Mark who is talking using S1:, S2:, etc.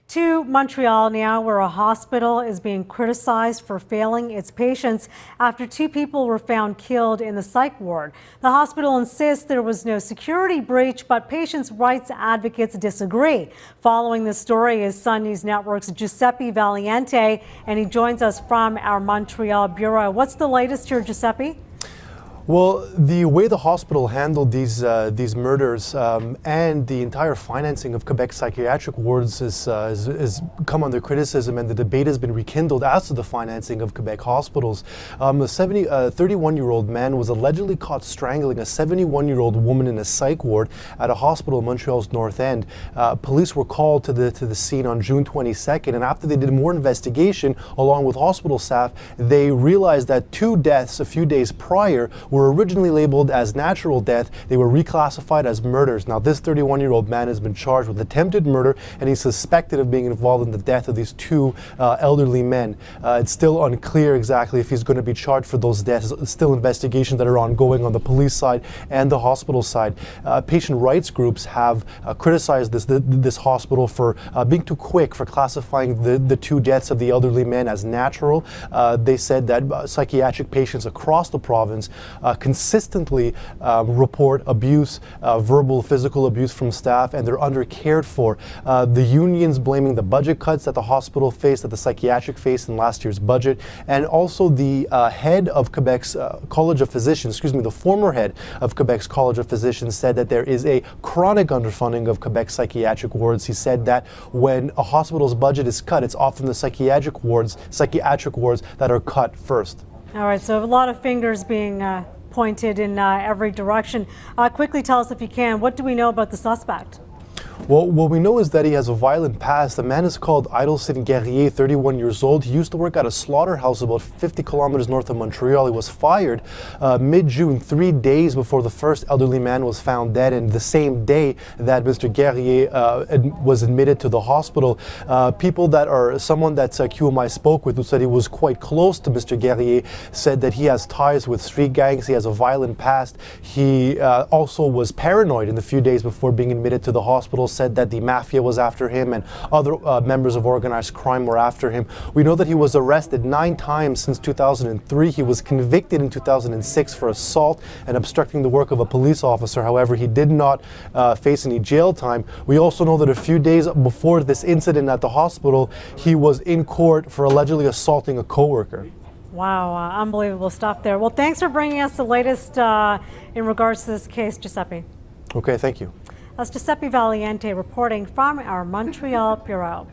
S1: To Montreal now, where a hospital is being criticized for failing its patients after two people were found killed in the psych ward. The hospital insists there was no security breach, but patients' rights advocates disagree. Following this story is Sun News Network's Giuseppe Valiante, and he joins us from our Montreal bureau. What's the latest here, Giuseppe?
S2: Well, the way the hospital handled these murders and the entire financing of Quebec psychiatric wards has come under criticism, and the debate has been rekindled as to the financing of Quebec hospitals. A 31-year-old man was allegedly caught strangling a 71-year-old woman in a psych ward at a hospital in Montreal's North End. Police were called to the scene on June 22nd, and after they did more investigation, along with hospital staff, they realized that two deaths a few days prior were originally labeled as natural death. They were reclassified as murders. Now, this 31-year-old man has been charged with attempted murder, and he's suspected of being involved in the death of these two elderly men. It's still unclear exactly if he's going to be charged for those deaths. It's still investigations that are ongoing on the police side and the hospital side. Patient rights groups have criticized this hospital for being too quick for classifying the two deaths of the elderly men as natural. They said that psychiatric patients across the province consistently report abuse, verbal, physical abuse from staff, and they're under cared for. The unions blaming the budget cuts that the hospital faced, that the psychiatric faced in last year's budget, and also the head of Quebec's College of Physicians, the former head of Quebec's College of Physicians said that there is a chronic underfunding of Quebec psychiatric wards. He said that when a hospital's budget is cut, it's often the psychiatric wards that are cut first.
S1: All right, so a lot of fingers being pointed in every direction. Quickly tell us, if you can, what do we know about the suspect?
S2: Well, what we know is that he has a violent past. The man is called Idelson Guerrier, 31 years old. He used to work at a slaughterhouse about 50 kilometers north of Montreal. He was fired mid-June, 3 days before the first elderly man was found dead, and the same day that Mr. Guerrier was admitted to the hospital. Someone that QMI spoke with, who said he was quite close to Mr. Guerrier, said that he has ties with street gangs. He has a violent past. He also was paranoid in the few days before being admitted to the hospital, said that the mafia was after him and other members of organized crime were after him. We know that he was arrested 9 times since 2003. He was convicted in 2006 for assault and obstructing the work of a police officer. However, he did not face any jail time. We also know that a few days before this incident at the hospital, he was in court for allegedly assaulting a coworker.
S1: Wow, unbelievable stuff there. Well, thanks for bringing us the latest in regards to this case, Giuseppe.
S2: Okay, thank you.
S1: That's Giuseppe Valiante reporting from our Montreal bureau.